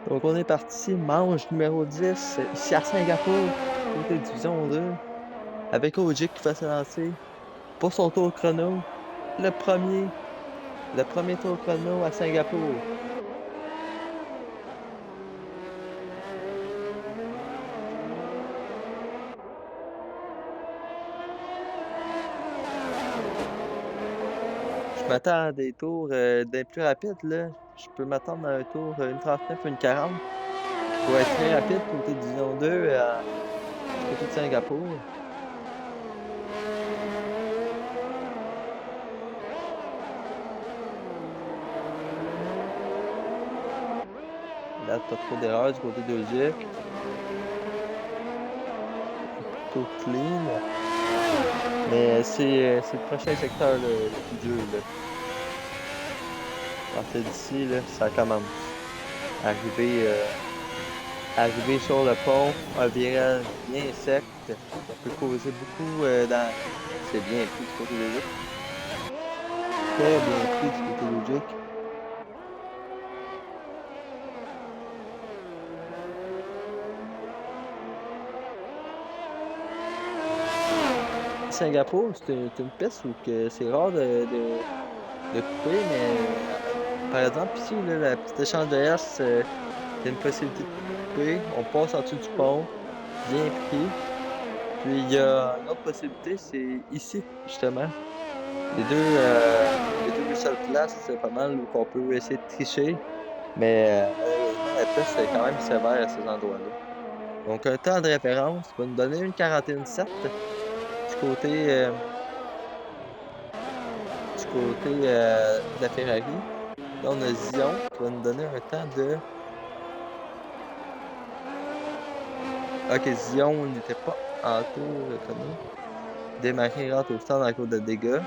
Donc on est parti, manche numéro 10, ici à Singapour, côté division 2, avec Ojic qui va se lancer pour son tour chrono. Le premier, le premier tour chrono à Singapour. Je m'attends à des tours des plus rapides, là. Je peux m'attendre à un tour 1,39 ou 1,40 qui pourrait être très rapide côté division 2 du côté de Singapour. Là, pas trop d'erreurs du côté d'Ojic. Plutôt clean. Mais c'est le prochain secteur le plus dur, là. À partir d'ici, là, ça commence. Arriver, arriver sur le pont, un virage bien sec, ça peut causer beaucoup dans. C'est bien pris du côté de Luc. Très bien pris du côté de Luc. Singapour, c'est une piste où c'est rare de couper, mais par exemple, ici, là, la petite échange de S, il y a une possibilité de couper. On passe en dessous du pont, bien pris. Puis il y a une autre possibilité, c'est ici, justement. Les deux seules places, c'est pas mal où on peut essayer de tricher. Mais malheureusement, la piste est quand même sévère à ces endroits-là. Donc un temps de référence va nous donner une 41,7 du côté de la Ferrari. Là, on a Zion qui va nous donner un temps de. Ok, Zion n'était pas en tour chrono. Démarrer rentre au stand en cours de dégâts.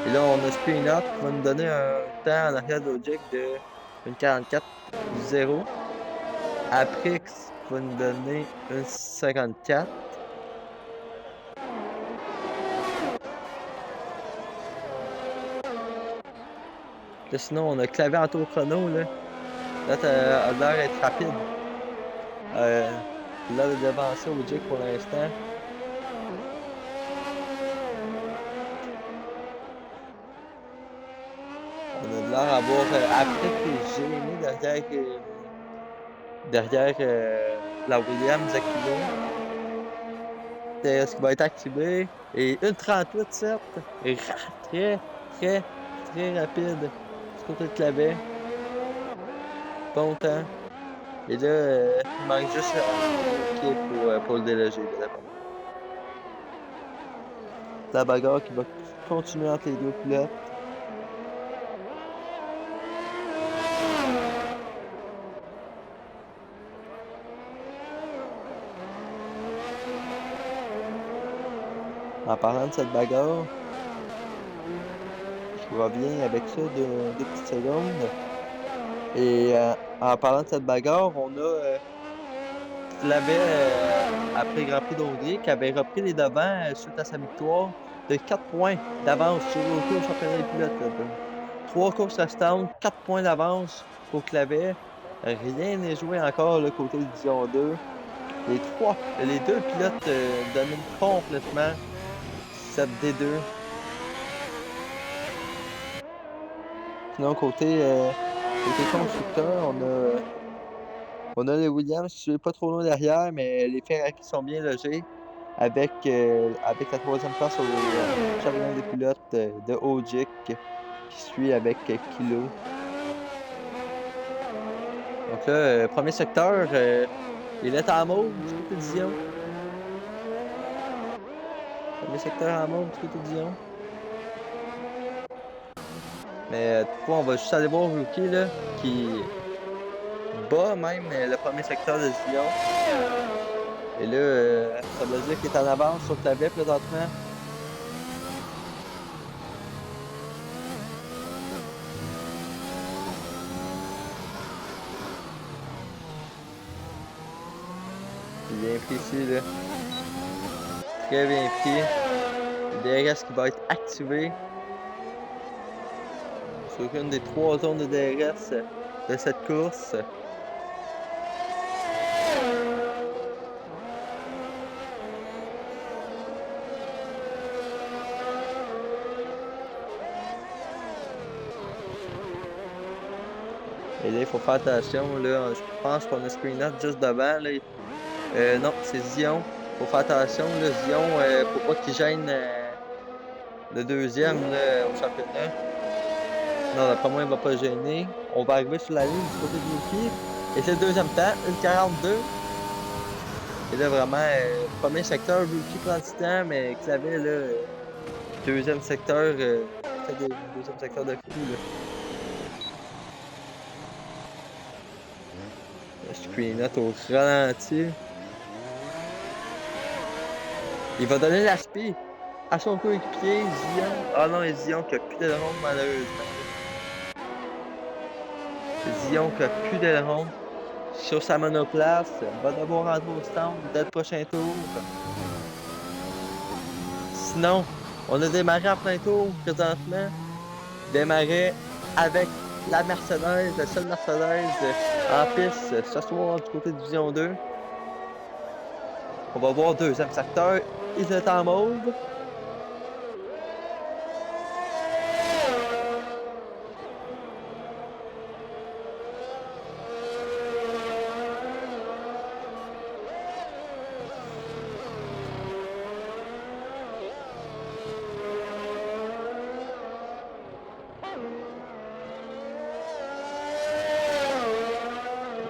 Et là, on a Spinot qui va nous donner un temps en arrière d'Ojek de 1,44,0. Aprix qui va nous donner 1,54. Là, sinon, on a Clavé en tour chrono. Là t'as l'air d'être rapide. Là, de devancer Ojek pour l'instant. On a de l'air à voir Aprix qui est gêné derrière la Williams Aquilo. Ce qui va être activé. Et 1,38,7. Et très, très, très rapide. Du côté de Clavet. Bon temps. Et là, il manque juste un pied pour le déloger de la pompe. La bagarre qui va continuer entre les deux pilotes. En parlant de cette bagarre, je reviens avec ça deux petites secondes. Et en parlant de cette bagarre, on a Clavet après le Grand Prix d'Hongrie qui avait repris les devants suite à sa victoire de 4 points d'avance sur le championnat des pilotes. Là. 3 courses restantes, 4 points d'avance pour Clavet. Rien n'est joué encore là, côté Division 2. Les deux pilotes dominent complètement cette D2. Sinon, côté constructeur, on a les Williams qui sont pas trop loin derrière, mais les Ferrari sont bien logés avec la troisième place au championnat des pilotes de Ogic qui suit avec Kilo. Donc là, premier secteur, il est en mauve du côté de Dion. Premier secteur en mauve du côté de Dion. Mais toutefois, on va juste aller voir Rookie là, qui bat même le premier secteur de Dion. Et là, ça veut dire qu'il est en avance sur Clavet présentement. Bien pris ici, là. Très bien pris. Le DRS qui va être activé sur une des 3 zones de DRS de cette course. Et là, il faut faire attention. Là, je pense qu'on a Screenot juste devant. Là. Non, c'est Zion. Faut faire attention. Là, Zion, faut pas qu'il gêne le deuxième là, au championnat. Non, d'après moi, il va pas gêner. On va arriver sur la ligne du côté de Yuki. Et c'est le deuxième temps, 1,42. Et là, vraiment, premier secteur, Yuki prend du temps, mais Clavet, là, deuxième secteur, fait un deuxième secteur de fou. Là. Le screenot au ralenti. Il va donner la spi à son coéquipier, Zion. Ah non, et Zion qui a plus d'aileron, malheureusement. Zion qui a plus d'aileron sur sa monoplace. Va devoir rentrer au stand dès le prochain tour. Sinon, on a démarré en plein tour présentement. Démarré avec la Mercedes, la seule Mercedes en piste ce soir du côté de Division 2. On va voir deuxième secteur. Il est en mauve.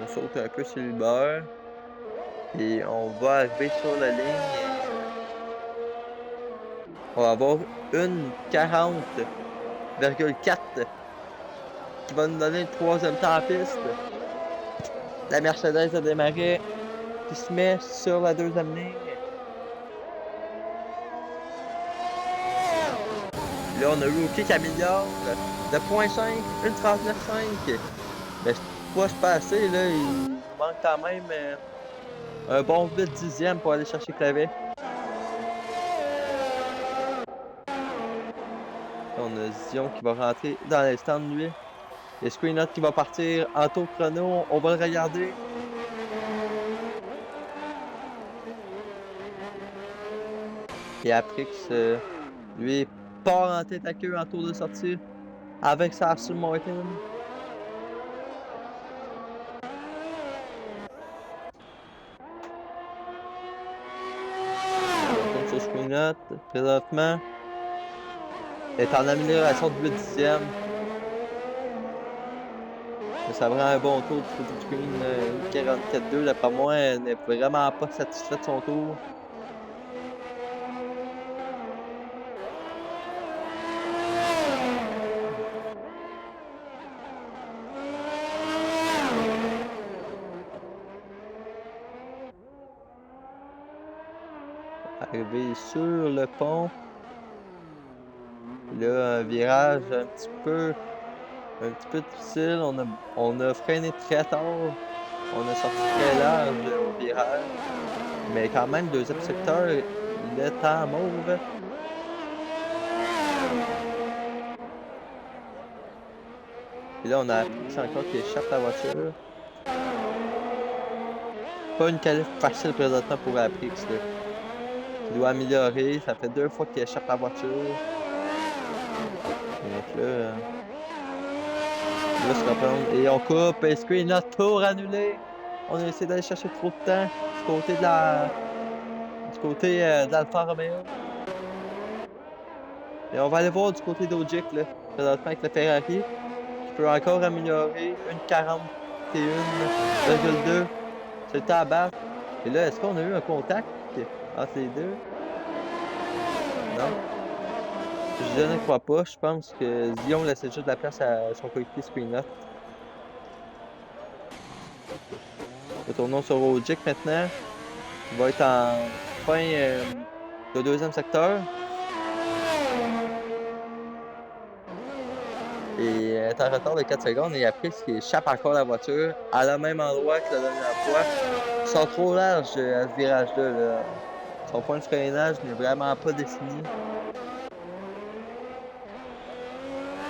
On saute un peu sur le beurre. Et on va arriver sur la ligne. On va avoir une 40,4 qui va nous donner le troisième temps en piste. La Mercedes a démarré, qui se met sur la deuxième ligne. Là, on a Rookie qui améliore de 0.5, 1,39,5. Mais c'est pas assez, là. Il manque quand même un bon 8 dixièmes pour aller chercher Clavet. On a Zion qui va rentrer dans les stands, lui. Et Screenot qui va partir en tour chrono. On va le regarder. Et Aprix, lui, part en tête à queue en tour de sortie avec sa Aston Martin. On tourne sur Screenot présentement. Est en amélioration de 8 dixièmes. Ça prend un bon tour du côté du Screen. 44-2, d'après moi, elle n'est vraiment pas satisfaite de son tour. Arrivé sur le pont. Là, un virage un petit peu difficile. On a freiné très tard. On a sorti très large au virage. Mais quand même, deuxième secteur, il est en mauve. Et là, on a appris encore qu'il échappe la voiture. Pas une qualif facile présentement pour Aprix. Il doit améliorer. Ça fait 2 fois qu'il échappe la voiture. Donc là, il va se reprendre. Et on coupe. Et Screen a tour annulé. On a essayé d'aller chercher trop de temps du côté de l'Alfa Romeo. Et on va aller voir du côté d'Ogic, là, présentement avec le Ferrari, qui peut encore améliorer une 41,2. C'est le temps à battre. Et là, est-ce qu'on a eu un contact entre les deux? Non. Je ne crois pas. Je pense que Zion laissait juste de la place à son coéquipier Screenot. Retournons sur Ogic maintenant. Il va être en fin de deuxième secteur. Et est en retard de 4 secondes et après, il échappe encore la voiture à le même endroit que la dernière fois. Ils sont trop larges à ce virage-là. Là. Son point de freinage n'est vraiment pas défini.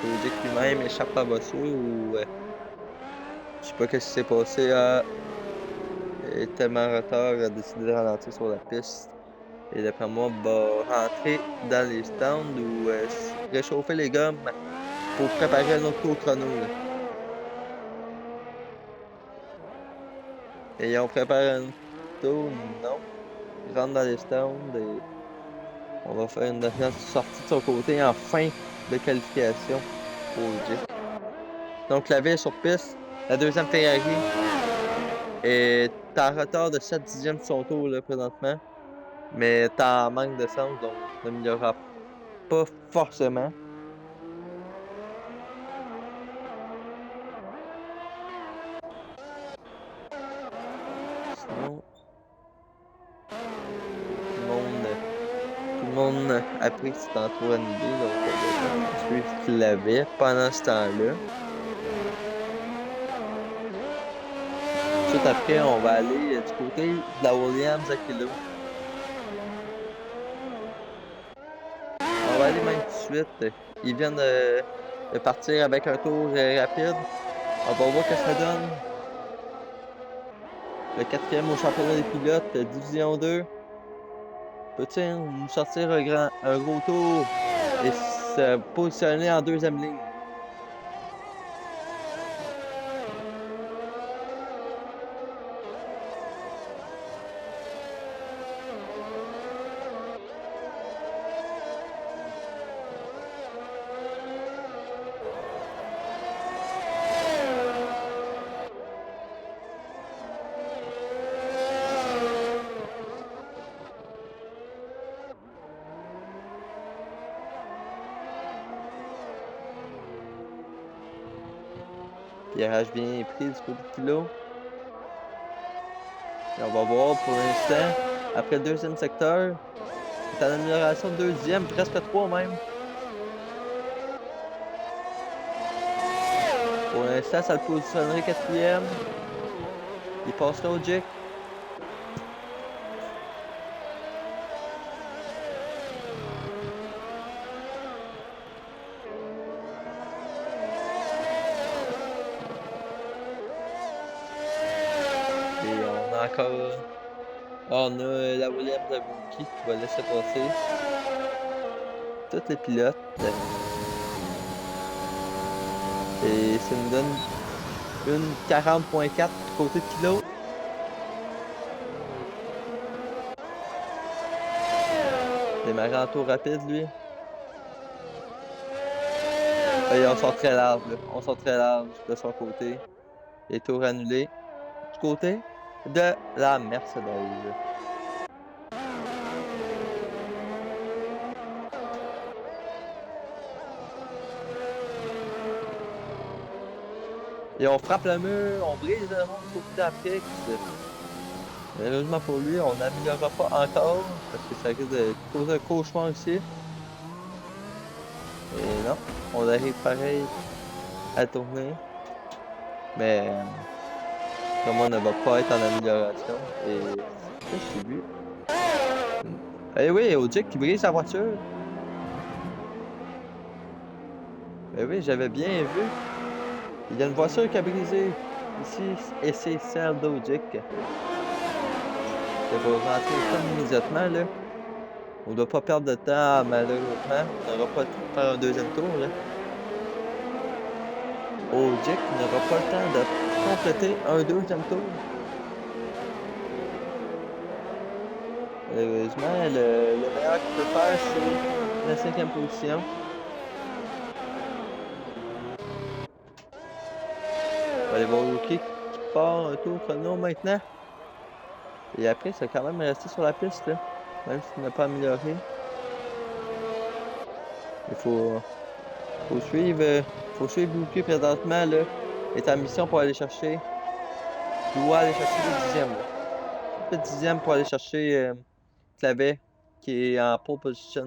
Ogic lui-même échappe la voiture ou je sais pas ce qui s'est passé. Il est tellement en retard, il a décidé de ralentir sur la piste. Et d'après moi, va rentrer dans les stands ou réchauffer les gommes pour préparer un autre tour chrono. Là. Et on prépare un tour, non. Il rentre dans les stands et on va faire une dernière sortie de son côté en fin de qualification au JIC. Donc la ville sur piste, la deuxième Ferrari est en retard de 7 dixièmes de son tour là, présentement, mais est en manque d'essence, donc n'améliorera pas forcément. Sinon, tout le monde, tout le monde a pris que c'était en tour annulé, donc on va suivre ce qu'il avait pendant ce temps-là. Ensuite, après, on va aller du côté de la Williams à Kilo. On va aller même tout de suite. Ils viennent de partir avec un tour rapide. On va voir ce que ça donne. Le quatrième au championnat des pilotes, Division 2. Peut-il nous sortir un gros tour et se positionner en deuxième ligne? Virage bien pris du côté de Kilo. Et on va voir pour l'instant, après le deuxième secteur, c'est en amélioration de deuxième, presque trois même. Pour l'instant, ça le positionnerait quatrième. Il passerait au Jack. Et on a encore. On a la Williams de Wookie qui va laisser passer tous les pilotes. Et ça nous donne une 40.4 du côté de Kilo. Démarrer en tour rapide, lui. Et on sort très large, là. On sort très large de son côté. Et tour annulé du côté de la Mercedes. Et on frappe le mur, on brise le monde du côté d'Afrique. Malheureusement pour lui, on n'améliorera pas encore parce que ça risque de causer un cauchemar ici. Et non, on arrive pareil à tourner. Mais comme on ne va pas être en amélioration. Et ça, j'ai vu. Eh oui, Ojik qui brise sa voiture. Eh oui, j'avais bien vu. Il y a une voiture qui a brisé ici et c'est celle d'Ojik. Elle va rentrer comme immédiatement là. On ne doit pas perdre de temps malheureusement. On n'aura pas le temps de faire un deuxième tour là. Ojik n'aura pas le temps de compléter un deuxième tour. Malheureusement, le meilleur qu'il peut faire, c'est la cinquième position. On va aller voir Rookie qui part un tour chrono maintenant. Et après, c'est quand même resté sur la piste, là. Même s'il n'a pas amélioré. Il faut suivre Rookie présentement, là. Il est en mission pour aller chercher. Il doit aller chercher le dixième, là. Le dixième pour aller chercher Clavet, qui est en pole position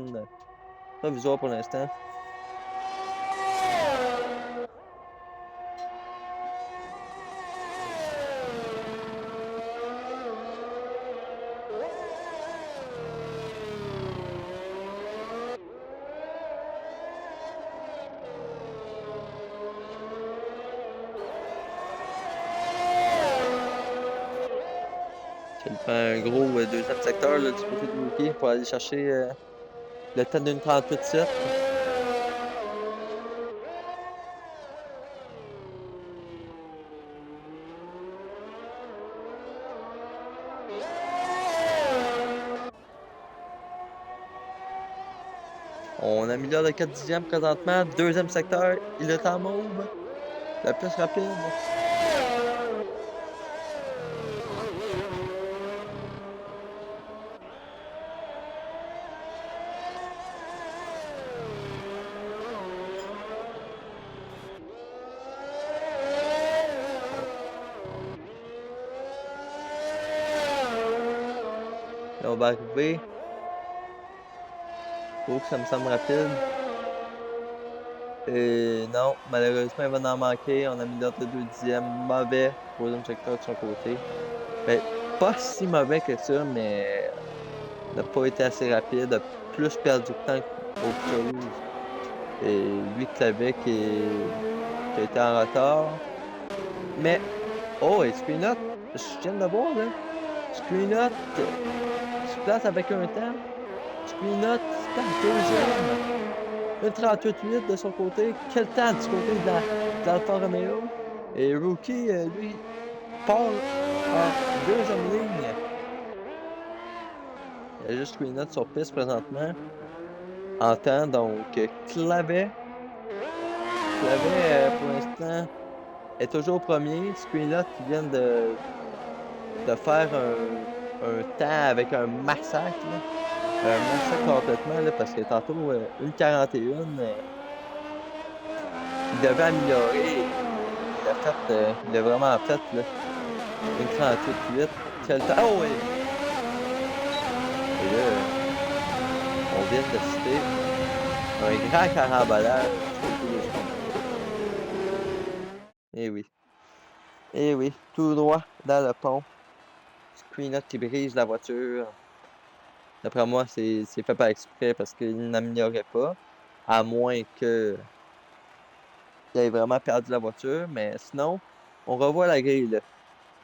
provisoire pour l'instant. Il prend un gros deuxième secteur là, du côté de Rookie pour aller chercher le temps d'une 38-7. améliore de 4 dixièmes présentement. Deuxième secteur, il est en mauve. Le plus rapide. Là, on va arriver. Oh, que ça me semble rapide. Et non, malheureusement, il va en manquer. On améliore de 2 dixièmes. Mauvais. Troisième secteur de son côté. Ben, pas si mauvais que ça, mais n'a pas été assez rapide. A plus perdu de temps qu'autre chose. Et lui, Clavet, qui a été en retard. Mais, oh, et Screenot, je viens de le voir, là. Screenot se place avec un temps. Screenot se place deuxième. 1,38,8 de son côté. Quel temps du côté d'Alfa Romeo. Et Rookie, lui, part en deuxième ligne. Il y a juste Screenot sur piste présentement. En temps, donc, Clavet, pour l'instant, est toujours premier. Screenot qui vient de faire un temps avec un massacre. Un massacre complètement, là, parce que tantôt, 1,41, il devait améliorer. Il a vraiment fait, là. 1,38,8. Quel temps. Oh, oui! Et là, on vient de citer un grand carambolage. Eh oui. Eh oui, tout droit dans le pont. Screenot qui brise la voiture. D'après moi, c'est fait par exprès parce qu'il n'améliorait pas. À moins que il ait vraiment perdu la voiture. Mais sinon, on revoit la grille. Là.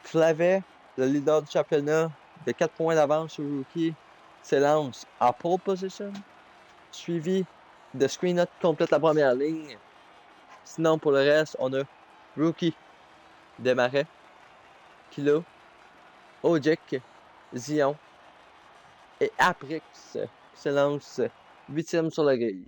Clavet, le leader du championnat, de 4 points d'avance sur Rookie, s'élance en pole position. Suivi de Screenot qui complète la première ligne. Sinon, pour le reste, on a Rookie, Desmarais, Kilo, Ojek, Zion et Aprix qui se lance 8e sur la grille.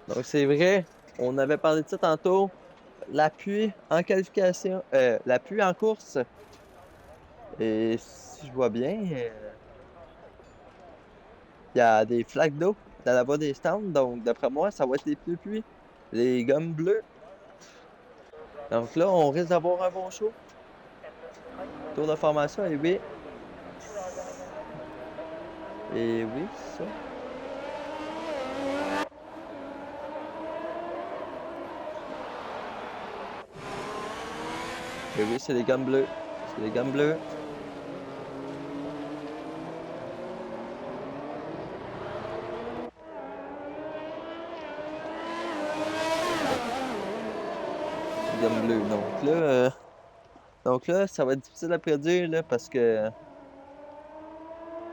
Donc c'est vrai, on avait parlé de ça tantôt. L'appui en qualification, l'appui en course. Et si je vois bien, il y a des flaques d'eau dans la bas des stands. Donc d'après moi, ça va être les pluies, les gommes bleues. Donc là, on risque d'avoir un bon show. Tour de formation, et oui. Et oui, c'est ça. Et oui, c'est les gommes bleues. C'est les gommes bleues. Les gommes bleues. Donc là, ça va être difficile à prédire là, parce que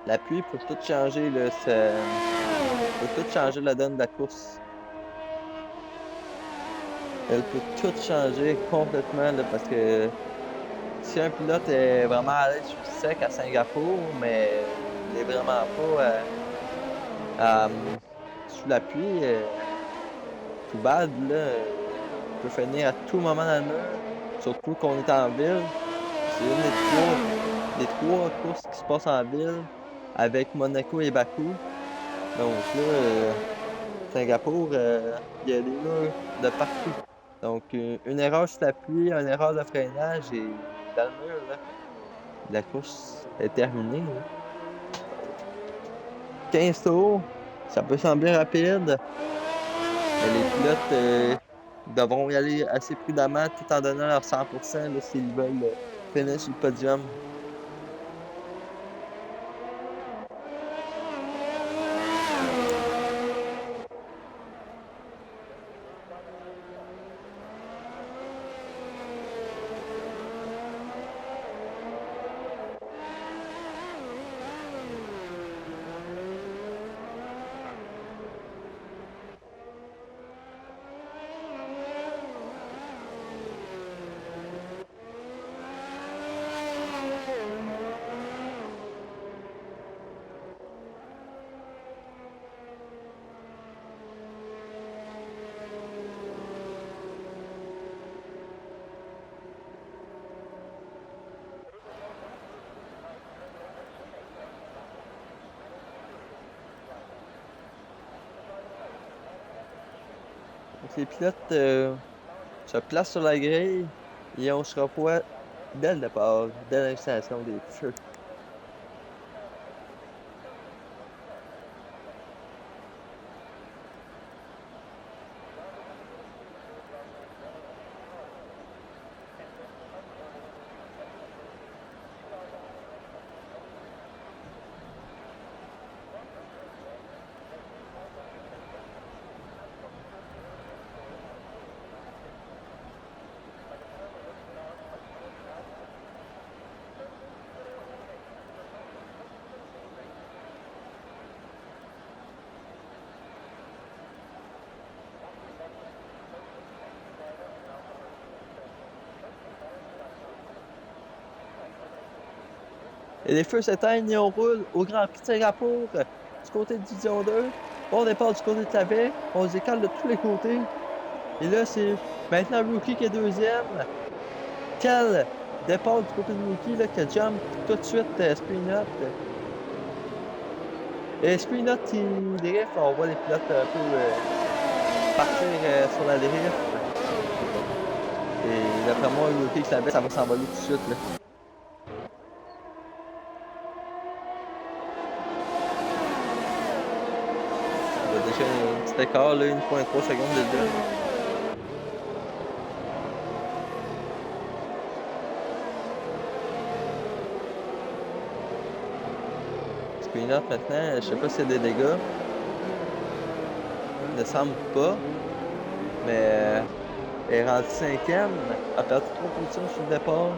la pluie peut tout changer. Là, ça peut tout changer la donne de la course. Elle peut tout changer complètement là, parce que si un pilote est vraiment à l'aise sur le sec à Singapour, mais il est vraiment pas sous la pluie, tout bad, là, il peut finir à tout moment dans le mur. Surtout qu'on est en ville. C'est une des trois courses qui se passent en ville avec Monaco et Bakou. Donc là, Singapour, il y a des murs de partout. Donc une erreur sur la pluie, une erreur de freinage et dans le mur, là, la course est terminée. Là. 15 tours, ça peut sembler rapide, mais les pilotes devront y aller assez prudemment tout en donnant leur 100% là, s'ils veulent finir sur le podium. les pilotes se placent sur la grille et on se revoit dès le départ, dès l'installation des feux. Et les feux s'éteignent et on roule au Grand Prix de Singapour du côté de Division 2. On départ du côté de la baie, on se décale de tous les côtés. Et là, c'est maintenant Rookie qui est deuxième. Quel départ du côté de Rookie là, qui jump tout de suite Spinot. Et Spinot, il drift, on voit les pilotes un peu partir sur la drift. Et d'après moi, Rookie qui la baie, ça va s'envoler tout de suite. Là. Il y a déjà un petit écart, là, 1,3 secondes de deux. Spinot maintenant, je sais pas s'il y a des dégâts. Il ne semble pas. Mais elle est rendue cinquième. Elle a perdu 3 positions sur le départ.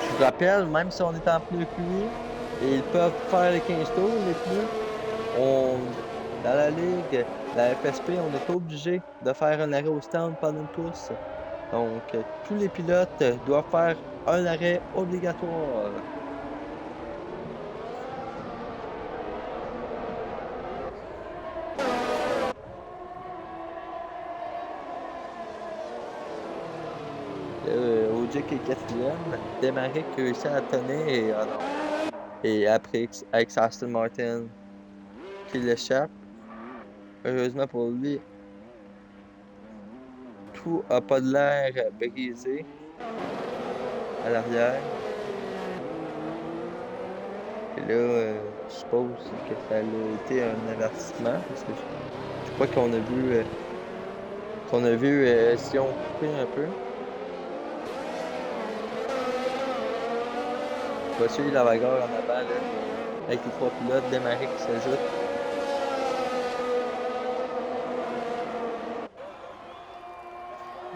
Je vous rappelle, même si on est en pneus cuits, et ils peuvent faire les 15 tours, les pneus, dans la ligue, la FSP, on est obligé de faire un arrêt au stand pendant une course. Donc, tous les pilotes doivent faire un arrêt obligatoire. OJ qui est quatrième, Demaric réussit à tenir et ah non. Et après, avec Aston Martin qui l'échappe. Heureusement pour lui, tout a pas de l'air brisé à l'arrière. Et là, je suppose que ça a été un avertissement parce que je crois qu'on a vu si on coupé un peu. On va suivre la bagarre en avant là, avec les 3 pilotes, Desmarais qui s'ajoute.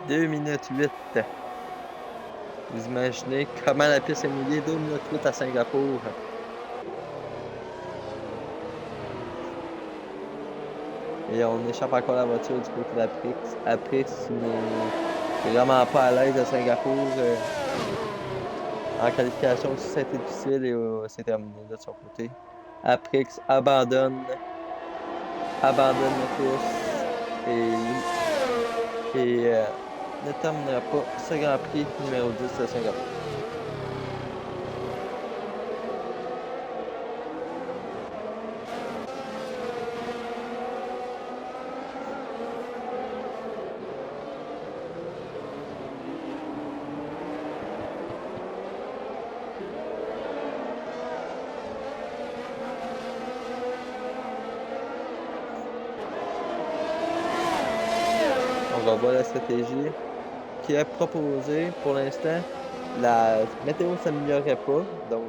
« 2 minutes 8. Vous imaginez comment la piste est mouillée, 2 minutes 8 à Singapour. Et on échappe encore la voiture du côté d'Aprix. Aprix n'est vraiment pas à l'aise à Singapour. En qualification, ça a été difficile et c'est terminé de son côté. Aprix abandonne la course et ne terminera pas ce Grand Prix numéro 10 de Singapour. On va voir la stratégie qui est proposée pour l'instant. La météo ne s'améliorerait pas, donc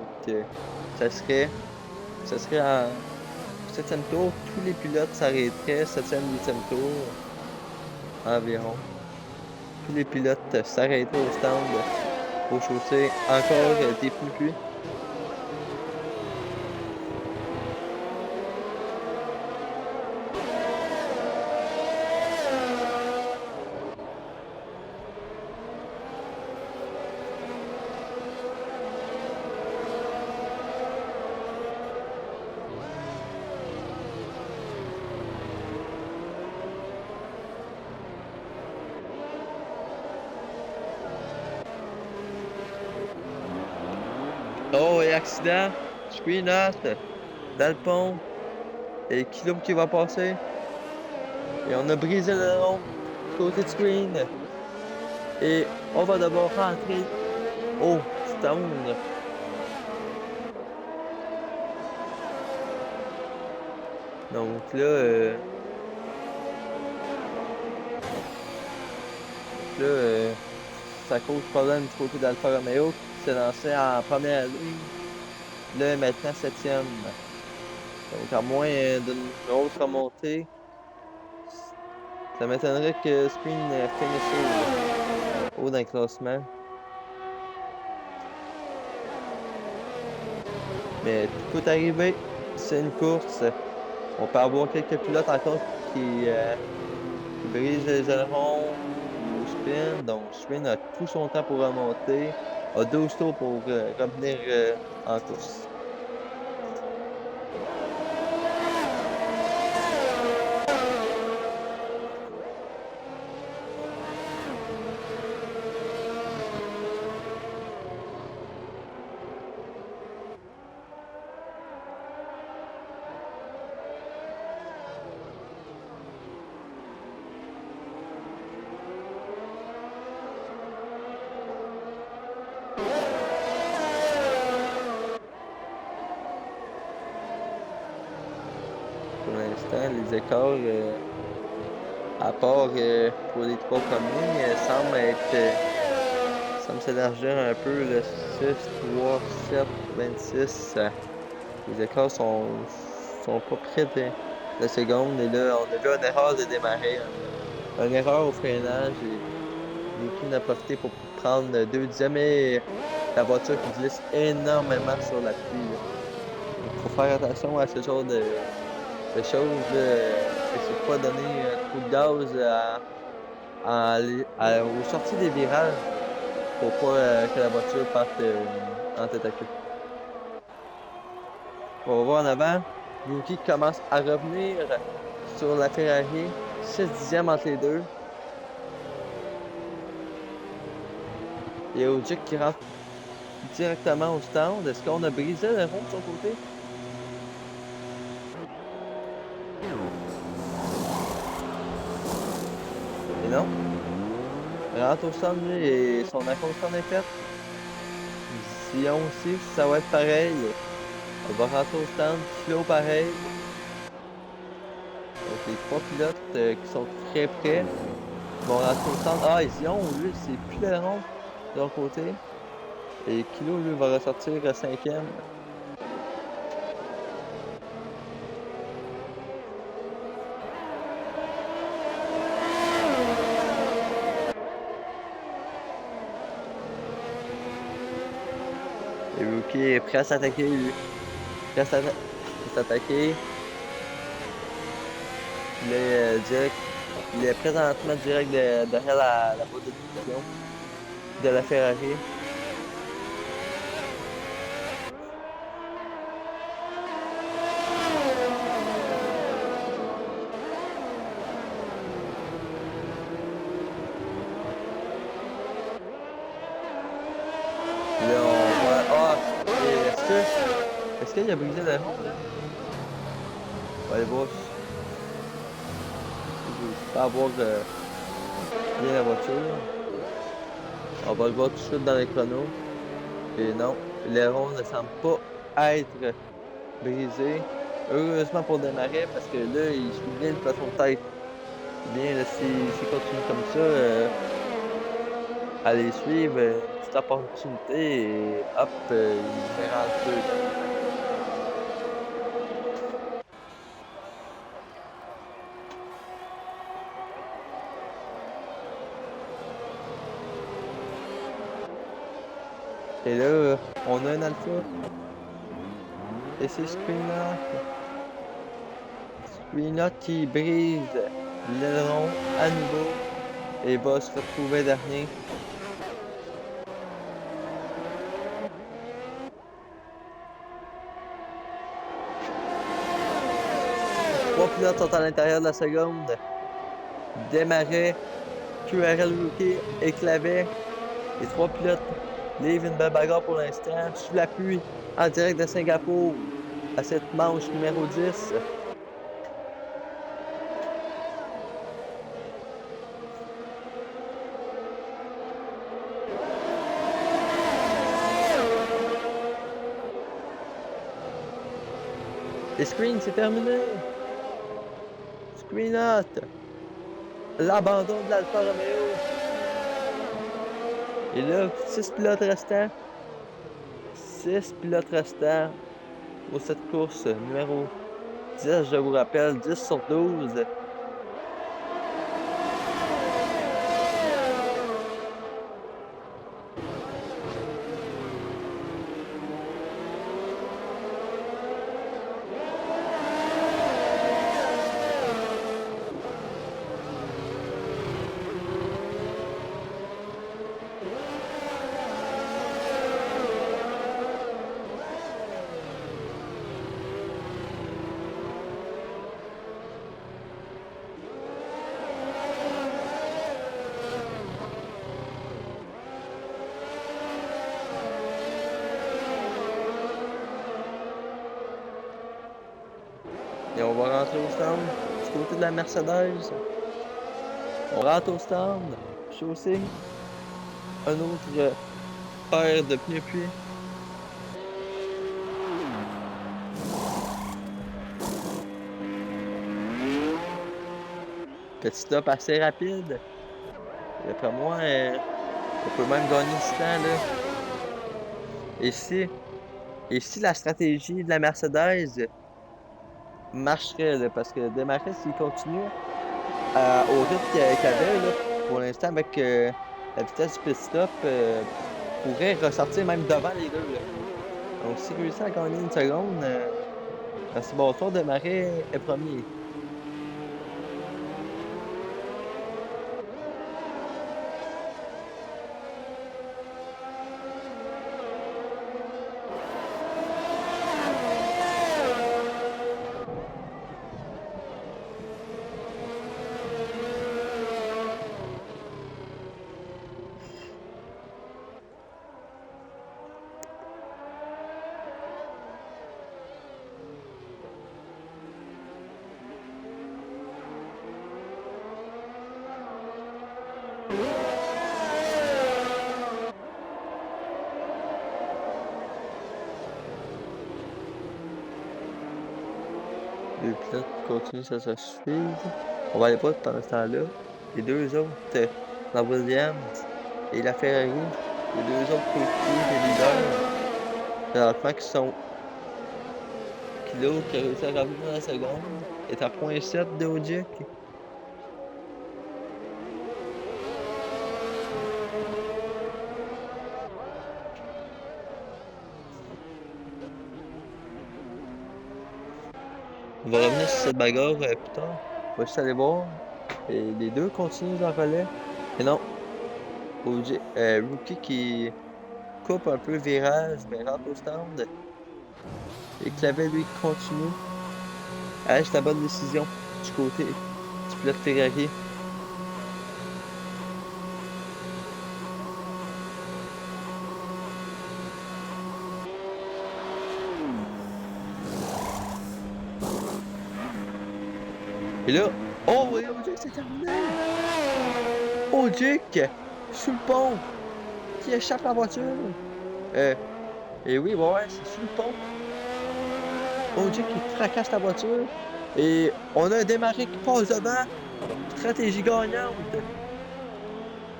ça serait en 7e tour, tous les pilotes s'arrêteraient, 7e, 8e tour environ. Tous les pilotes s'arrêteraient au stand, au chaussée, encore des pneus cuits. Oh, et accident, Spinot, dans le pont, et Kiloum qui va passer. Et on a brisé le rond du côté de screen. Et on va devoir rentrer au Stone. Donc là, ça cause problème du côté d'Alfa Romeo qui s'est lancé en première ligne. Là, maintenant, septième. Donc, à moins d'une grosse remontée, ça m'étonnerait que Screen finisse haut dans le classement. Mais tout peut arriver. C'est une course. On peut avoir quelques pilotes encore qui brisent les ailerons au spin. Donc, Spin a tout son temps pour remonter. A 12 tours pour revenir en course. Pour l'instant, les écarts, à part pour les trois premiers, semblent s'élargir un peu. Le 6, 3, 7, 26. Les écarts sont pas près de seconde. Et là, on a vu une erreur de démarrer. Une erreur au freinage. Et Yuki en a profité pour prendre 2 dixièmes. Et la voiture qui glisse énormément sur la pluie. Il faut faire attention à ce genre de choses. C'est pas donner trop de gaz aux sorties des virages pour pas que la voiture parte en tête à queue. On va voir en avant. Yuki commence à revenir sur la Ferrari. 6 dixièmes entre les deux. Il y a Ogier qui rentre directement au stand. Est-ce qu'on a brisé le rond de son côté? Et non. Il rentre au stand lui, et son accrocheur est fait. Sion aussi, ça va être pareil. On va rentrer au stand, slow pareil. Donc les trois pilotes qui sont très près vont rentrer au stand. Ah, et Sion, lui, c'est plus le rond de leur côté. Et Kilo, lui, va ressortir cinquième. Et Rookie est prêt à s'attaquer, lui. Prêt à s'attaquer. Il est présentement direct derrière la boîte de division de la Ferrari. Là, on voit. Ah! Et est-ce qu'il a brisé le rond, là? On va aller voir. Je peux avoir bien la voiture. On va le voir tout de suite dans les chronos. Et non, le rond ne semble pas être brisé. Heureusement pour démarrer, parce que là, il suit bien le plafond de tête. Bien, là, s'il continue comme ça, à les suivre, une petite opportunité et hop, il verra un peu. Et là, on a un alpha. Et c'est Screenlock. Screenlock qui brise l'aileron à nouveau et va se retrouver dernier. Trois pilotes sont à l'intérieur de la seconde. Desmarais, QRL Rookie et Clavet. Les trois pilotes livrent une belle bagarre pour l'instant. Sous la pluie, en direct de Singapour, à cette manche numéro 10. Les screens, c'est terminé. Screen out. L'abandon de l'Alfa Romeo. Et là, 6 pilotes restants. 6 pilotes restants pour cette course numéro 10, je vous rappelle, 10 sur 12. Et on va rentrer au stand du côté de la Mercedes. On rentre au stand. Chaussée. Un autre paire de pneus pluie. Petit stop assez rapide. Et après moi, on peut même gagner du temps là. Et si la stratégie de la Mercedes marcherait, là, parce que Demarest, s'il continue au rythme qu'il avait, là, pour l'instant, avec la vitesse du pit stop, pourrait ressortir même devant les deux. Là. Donc, s'il réussit à gagner une seconde, c'est bon tour, Demarest est premier. Les pilotes continuent à se suivre. On va aller voir pendant ce temps-là. Les deux autres, la Williams et la Ferrari, les deux autres coéquipiers des leaders, présentement qui sont Kilo qui a réussi à revenir dans la seconde, est à 0.7 de Ogiek. On va revenir sur cette bagarre plus tard. On va juste aller voir. Et les deux continuent leur relais. Et non, Rookie qui coupe un peu le virage, mais rentre au stand. Et Clavet, lui, continue. Ah, c'est la bonne décision du côté du pilote Ferrari. Et là, oh oui, Ogiek, c'est terminé! Ogiek, sous le pont, qui échappe la voiture. Et oui, ouais, c'est sous le pont. Ogiek qui fracasse la voiture. Et on a un démarré qui passe devant. Stratégie gagnante.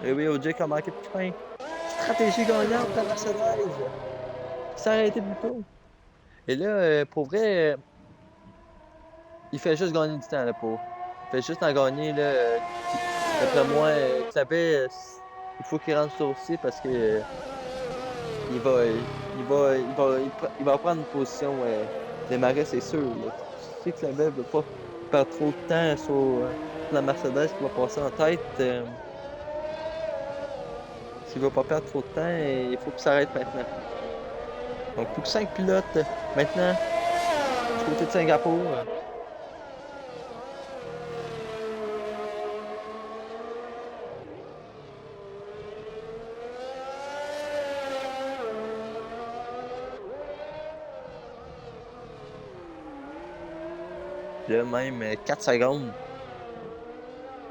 Et oui, Ogiek a manqué de frein. Stratégie gagnante de la Mercedes. Ça a arrêté plus tôt. Et là, pour vrai, il fait juste gagner du temps, là, pour. Il fait juste en gagner, là. D'après moi, Clapet, il faut qu'il rentre ça aussi parce que il va prendre une position démarrer, c'est sûr. Là. Tu sais que Clapet veut pas perdre trop de temps sur la Mercedes qui va passer en tête. S'il veut pas perdre trop de temps, il faut qu'il s'arrête maintenant. Donc, plus que 5 pilotes maintenant du côté de Singapour. Là, même 4 secondes,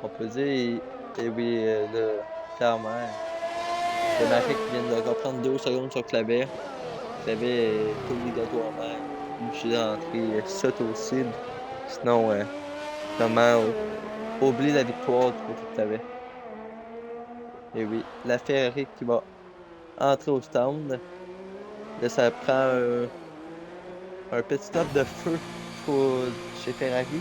on peut dire. Et oui, là, clairement, le Marie qui vient de reprendre 2 secondes sur Clavet. Clavet est obligatoirement obligé d'entrer saute au cid. Sinon, comment oublie la victoire du côté que t'avais. Et oui, la Ferrari qui va entrer au stand. Là, ça prend un petit stop de feu chez Ferrari.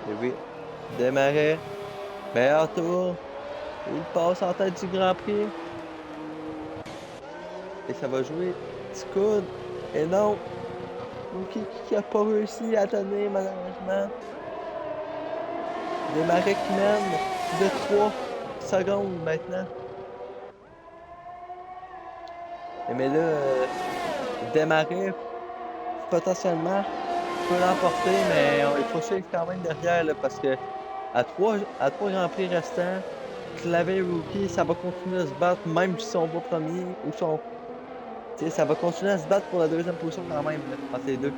Et oui, démarrer. Meilleur tour. Il passe en tête du Grand Prix. Et ça va jouer petit coude. Et non. Qui a pas réussi à tenir malheureusement. Desmarais qui mène de 3 secondes maintenant. Mais là, Desmarais potentiellement peut l'emporter, mais il faut suivre quand même derrière là, parce que à trois Grands Prix restants, Clavel et Rookie, ça va continuer à se battre, même s'ils sont pas premiers ou sont. T'sais, ça va continuer à se battre pour la deuxième position quand même là, entre les deux.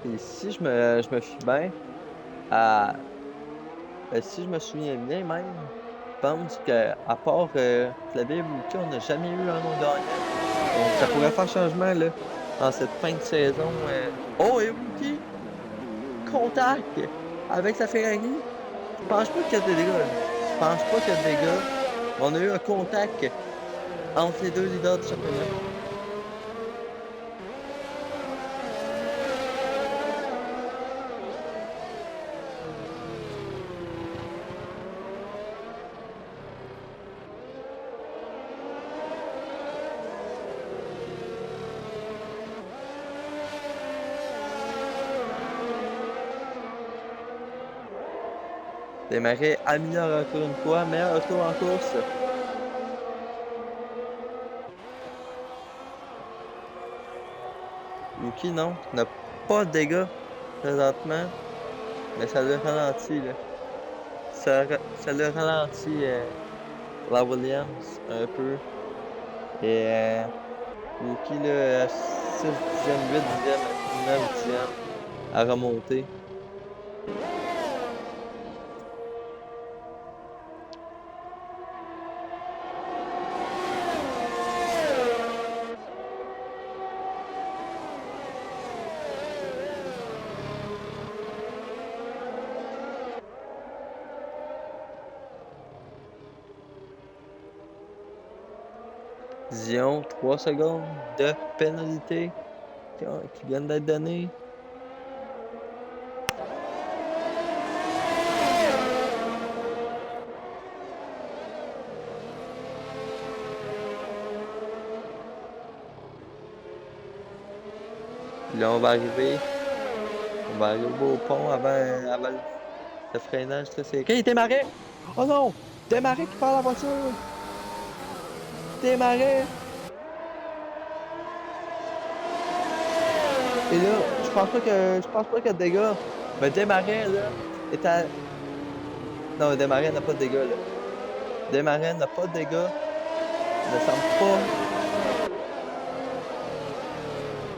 Et si je me fie bien, à, si je me souviens bien même, je pense qu'à part Clavel et Rookie, on n'a jamais eu un autre gagnant. Donc ça pourrait faire changement là, en cette fin de saison. Oh, et Rookie! Contact avec sa Ferrari. Je pense pas qu'il y a des dégâts. Là. Je pense pas qu'il y a des dégâts. On a eu un contact entre les deux leaders du championnat. Desmarais améliore encore une fois, meilleur tour en course. Yuki, non, n'a pas de dégâts présentement, mais ça le ralentit. Là. Ça le ralentit la Williams un peu. Et Yuki, là, 6 dixièmes, 8 dixièmes, 9 dixièmes à remonter. Dion, 3 secondes de pénalité qui viennent d'être données. Puis là, on va arriver au pont avant le freinage très serré. Desmarais! Oh non! Desmarais qui perd la voiture! Desmarais! Et là, je pense pas qu'il y a de dégâts. Mais Desmarais, là, est à. Non, Desmarais n'a pas de dégâts, là. Desmarais n'a pas de dégâts. Ne semble pas.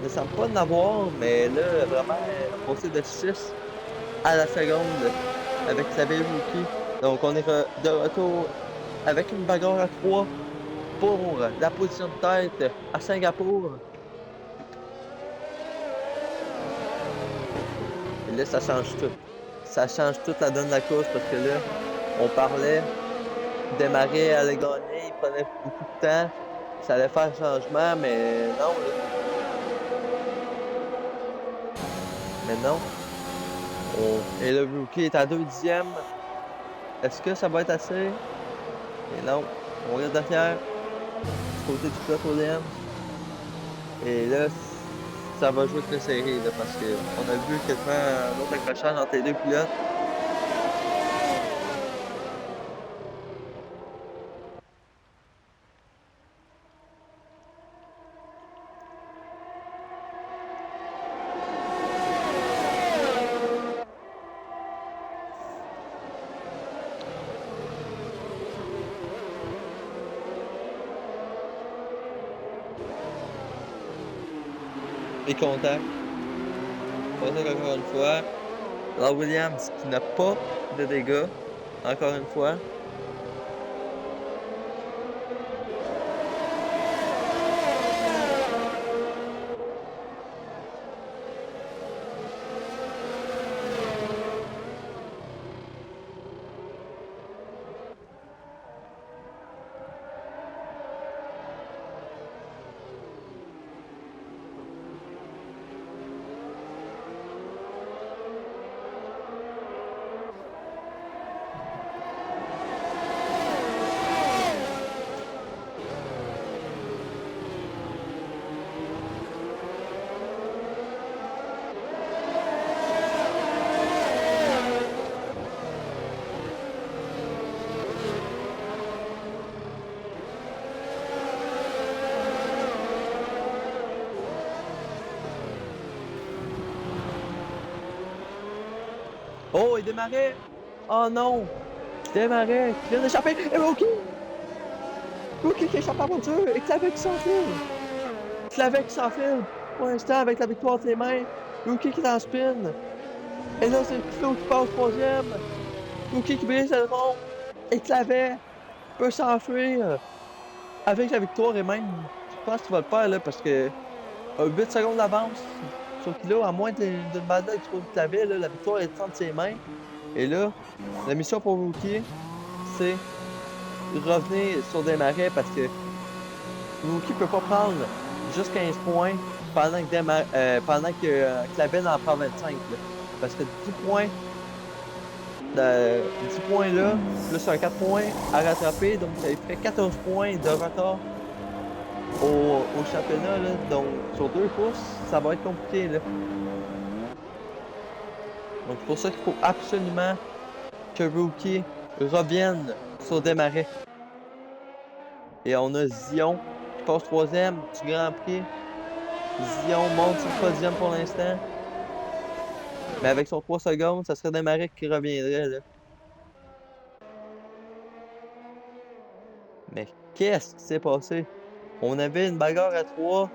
Ne semble pas en avoir, mais là, vraiment, passer de 6 à la seconde avec sa belle rookie. Donc, on est de retour avec une bagarre à 3 pour la position de tête à Singapour. Et là, ça change tout. Ça change toute la donne de la course parce que là, on parlait, Desmarais allait gagner, il prenait beaucoup de temps, ça allait faire changement, mais non. Là. Mais non. Et le rookie est à 2 dixièmes. Est-ce que ça va être assez? Et non, on reste derrière, du côté du pilote Williams. Et là, ça va jouer très serré, là, parce qu'on a vu quasiment un autre accrochage entre les deux pilotes. Et contact. Contact encore une fois. Alors Williams qui n'a pas de dégâts, encore une fois. Oh, il démarrait! Oh non! Il démarrait! Qui vient d'échapper! Et Rookie! Rookie qui échappe à la voiture! Et Clavier qui s'enfile! Clavier qui s'enfile! Pour l'instant, avec la victoire de ses mains. Rookie qui est en spin! Et là, c'est Flo qui passe troisième! Rookie qui brise le rond! Et Clavier peut s'enfuir! Avec la victoire et même, je pense qu'il va le faire là parce que 8 secondes d'avance sur Kilo, à moins d'une balle du côté de Clavier, là, la victoire est entre ses mains. Et là, la mission pour Rookie, c'est revenir sur des marais parce que Rookie peut pas prendre juste 15 points pendant que Clavel en prend 25. Là. Parce que 10 points là, plus un 4 points à rattraper, donc ça fait 14 points de retard au championnat. Là. Donc sur 2 courses, ça va être compliqué. Là. Donc c'est pour ça qu'il faut absolument que Rookie revienne sur des marais. Et on a Zion qui passe troisième du Grand Prix. Zion monte sur le podium pour l'instant. Mais avec son 3 secondes, ça serait Desmarais qui reviendrait. Là. Mais qu'est-ce qui s'est passé? On avait une bagarre à 3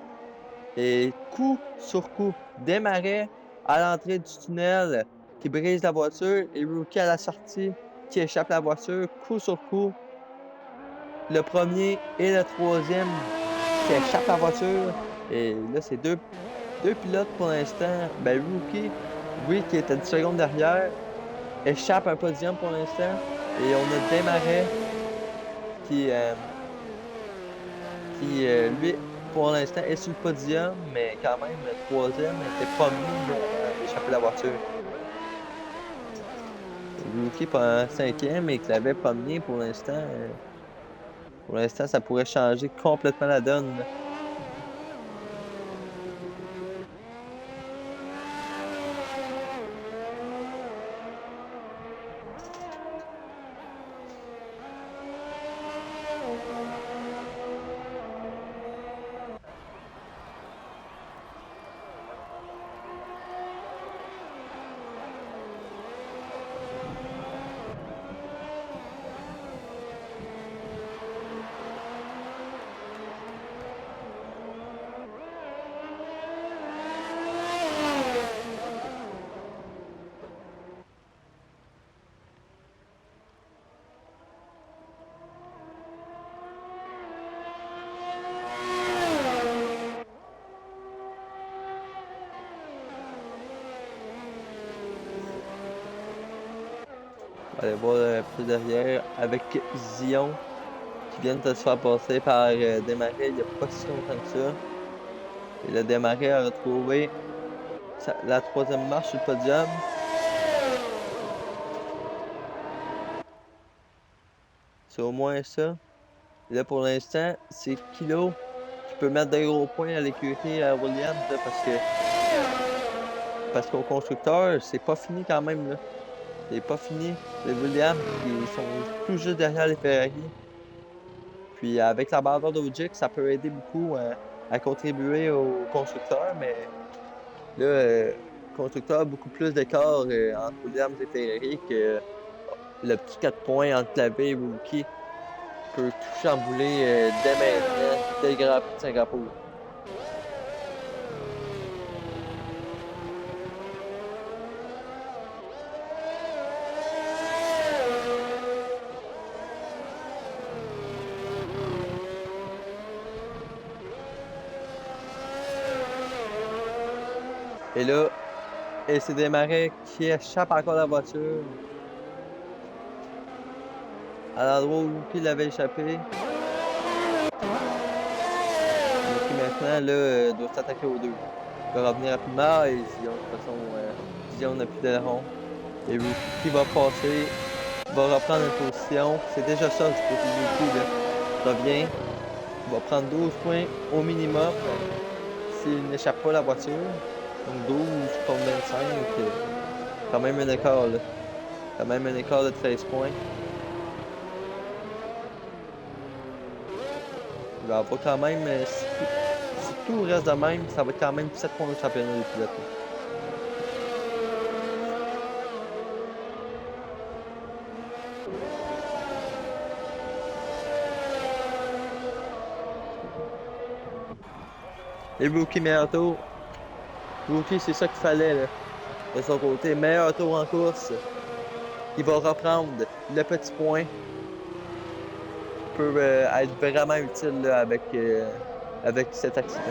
et coup sur coup. Desmarais à l'entrée du tunnel qui brise la voiture et Rookie à la sortie qui échappe la voiture. Coup sur coup. Le premier et le troisième qui échappent la voiture. Et là, c'est deux pilotes pour l'instant. Ben, Rookie, oui, qui est à 10 secondes derrière, échappe un podium pour l'instant. Et on a Desmarais qui, lui, pour l'instant, est sur le podium, mais quand même, le troisième était premier à échapper la voiture. Rookie pas cinquième et Clavet premier pour l'instant. Pour l'instant, ça pourrait changer complètement la donne. Là. On va aller voir plus derrière avec Zion qui vient de se faire passer par Desmarais il n'y a pas si longtemps que ça. Et le Desmarais a retrouvé la troisième marche sur le podium. C'est au moins ça. Et là, pour l'instant, c'est Kilo qui peut mettre de gros points à l'écurie à Williams, là, parce qu'au constructeur, c'est pas fini quand même, là. C'est pas fini. Les Williams qui sont tout juste derrière les Ferrari. Puis avec l'abandon d'Ojix, ça peut aider beaucoup à contribuer au constructeur, mais là, constructeur, beaucoup plus d'écart entre Williams et Ferrari que le petit 4 points entre Clavé et Wookie peut tout chambouler dès maintenant, dès le Grand Prix de Singapour. Et là, c'est Desmarais qui échappe encore la voiture à l'endroit où Wookie l'avait échappé. Wookie maintenant là, doit s'attaquer aux deux. Il va revenir rapidement et Zion, de toute façon, Zion n'a plus d'aileron. Et Wookie va passer, va reprendre une position. C'est déjà ça du côté de Wookie, là. Il revient, il va prendre 12 points au minimum s'il n'échappe pas la voiture. Donc 12 contre 25, quand même un écart, là. Quand même un écart de 13 points. Il va avoir quand même, si tout reste de même, ça va être quand même 7 points au championnat des pilotes. Et Rookie meilleur tour. Rookie, c'est ça qu'il fallait, là. De son côté, meilleur tour en course. Il va reprendre le petit point. Peut être vraiment utile là, avec cet accident.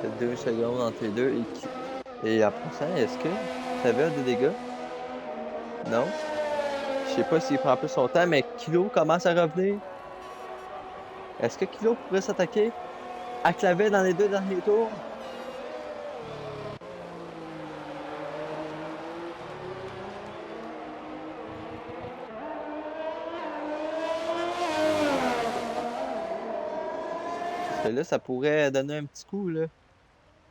Peut-être 2 secondes entre les deux. Et en passant, est-ce que ça avait des dégâts? Non. Je sais pas s'il prend plus son temps, mais Kilo commence à revenir. Est-ce que Kilo pourrait s'attaquer à Clavet dans les 2 derniers tours? Parce que là, ça pourrait donner un petit coup, là.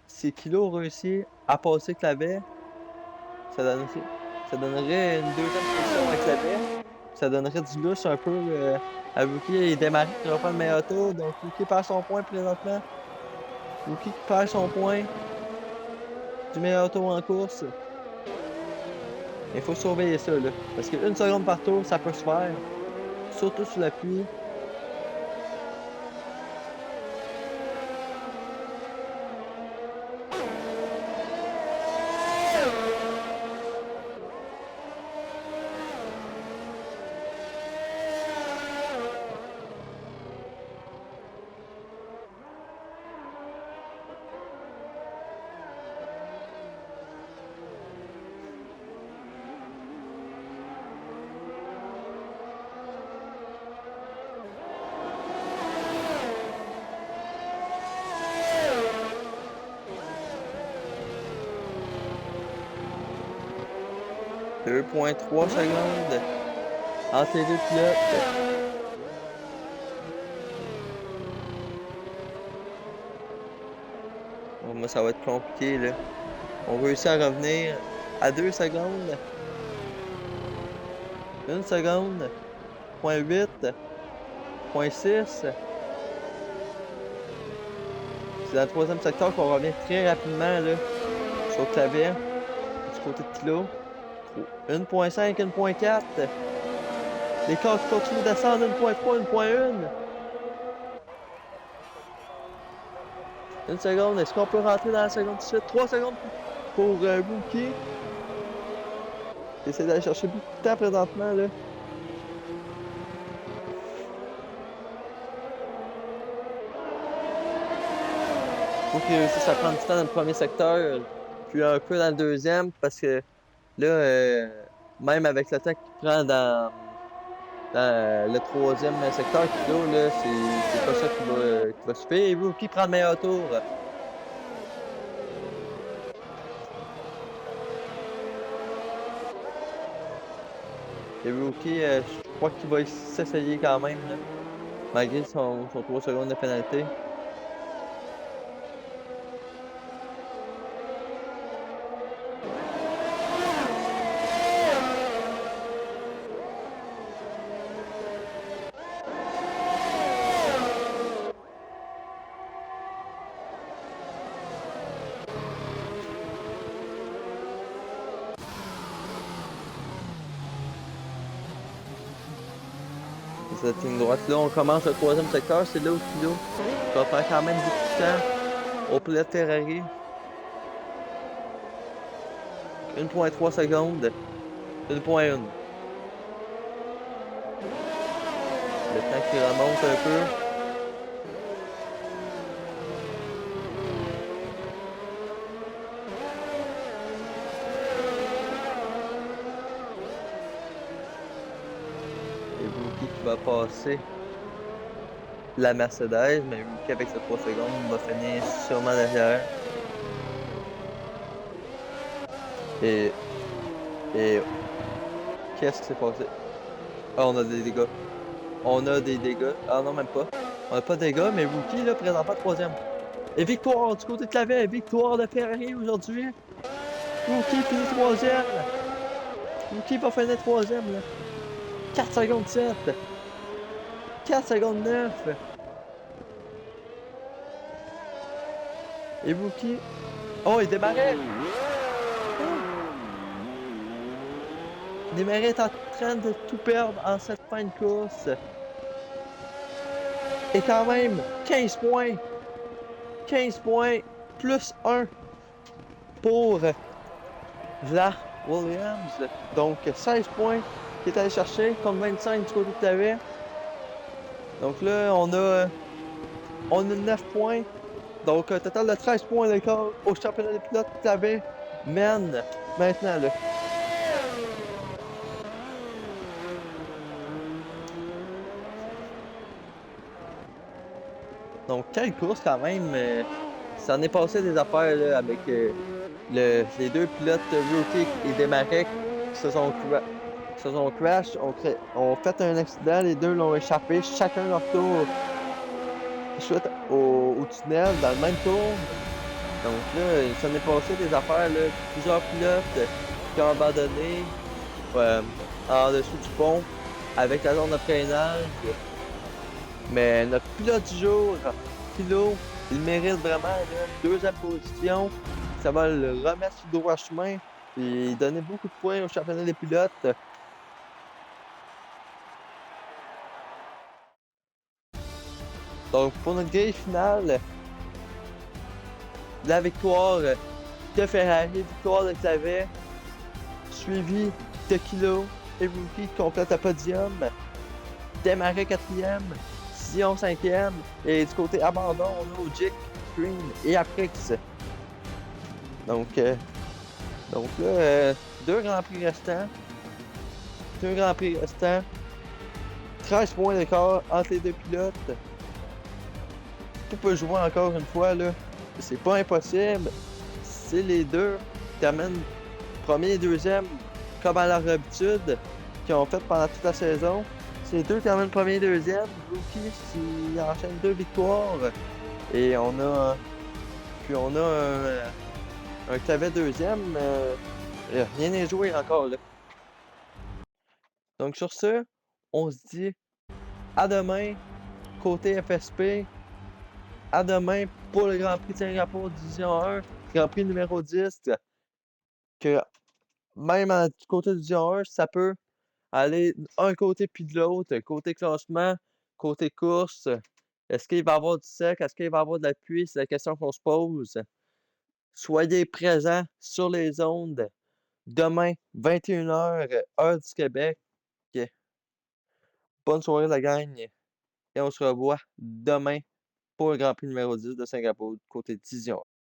Si Kilo réussit à passer Clavet, ça donnerait, ça donnerait une deuxième position à Clavet. Ça donnerait du lousse un peu à Wookie et Desmarais qui reprend le meilleur tour. Donc Wookie perd son point présentement. Wookie qui perd son point du meilleur tour en course. Il faut surveiller ça, là. Parce qu'une seconde par tour, ça peut se faire. Surtout sous la pluie. « 2,3 secondes entre les deux pilotes. » Bon, moi, ça va être compliqué, là. On réussit à revenir à 2 secondes. 1 seconde. Point 8. Point 6. C'est dans le troisième secteur qu'on revient très rapidement là, sur clavier. Du côté de Kilo. 1.5, 1.4. L'écart qui continue de descendre. 1.3, 1.1. Une seconde. Est-ce qu'on peut rentrer dans la seconde de suite? 3 secondes pour Rookie. J'essaie d'aller chercher beaucoup de temps présentement là. Faut qu'il réussisse à prendre du temps dans le premier secteur, puis un peu dans le deuxième, parce que là, même avec le temps qu'il prend dans le troisième secteur, Kilo, là, c'est pas ça qui va suffire. Et vous, qui prend le meilleur tour? Et Rookie, je crois qu'il va s'essayer quand même, là, malgré son 3 secondes de pénalité. Cette ligne droite-là, on commence le troisième secteur, c'est là où Kilo va faire quand même beaucoup de temps au pilote Ferrari. 1.3 secondes. 1.1. Le temps qui remonte un peu. Et Rookie qui va passer la Mercedes, mais Rookie avec ses 3 secondes va finir sûrement derrière. Et qu'est-ce qui s'est passé? Ah, on a des dégâts. On a des dégâts. Ah non, même pas. On a pas de dégâts, mais Rookie, là, présentement troisième. Et victoire du côté de Clavet. Victoire de Ferrari aujourd'hui. Rookie finit troisième. Rookie va finir troisième, là. 4 secondes 7. 4 secondes 9. Et Rookie... Oh, il démarrait! Desmarais est en train de tout perdre en cette fin de course. Et quand même, 15 points. 15 points plus 1 pour Vlad Williams. Donc 16 points qu'il est allé chercher contre 25 du côté de Clavet. Donc là, on a 9 points. Donc un total de 13 points d'écart au championnat des pilotes. Clavet mène maintenant là. Donc, quelle course quand même. Ça en est passé des affaires là, avec les deux pilotes Rookie et Desmarais qui se sont crash, ont fait un accident, les deux l'ont échappé, chacun leur tour suite au tunnel dans le même tour. Donc là, ça en est passé des affaires, là, plusieurs pilotes qui ont abandonné en dessous du pont avec la zone de freinage. Mais notre pilote du jour, Kilo, il mérite vraiment la deuxième position. Ça va le remettre sur le droit chemin et donner beaucoup de points au championnat des pilotes. Donc pour notre grille finale, la victoire de Ferrari, victoire de Clavet, suivi de Kilo et Rookie qui complète le podium. Desmarais 4e, Sion 5e et du côté abandon, on a Ogier, Green et Aprix. Donc là, deux Grands Prix restants. 13 points d'écart entre les deux pilotes. Tout peut jouer encore une fois, là. C'est pas impossible. C'est les deux qui terminent premier et deuxième, comme à leur habitude, qui ont fait pendant toute la saison. C'est les deux qui terminent premier et deuxième. Rookie qui enchaîne 2 victoires. Et on a un Clavet deuxième. Rien n'est joué encore, là. Donc sur ce, on se dit à demain côté FSP, à demain pour le Grand Prix de Singapour Division 1, Grand Prix numéro 10, que même du côté du Division 1, ça peut aller d'un côté puis de l'autre, côté classement, côté course. Est-ce qu'il va y avoir du sec? Est-ce qu'il va y avoir de la pluie? C'est la question qu'on se pose. Soyez présents sur les ondes demain, 21h, heure du Québec. Bonne soirée la gang et on se revoit demain pour le Grand Prix numéro 10 de Singapour côté Division 1.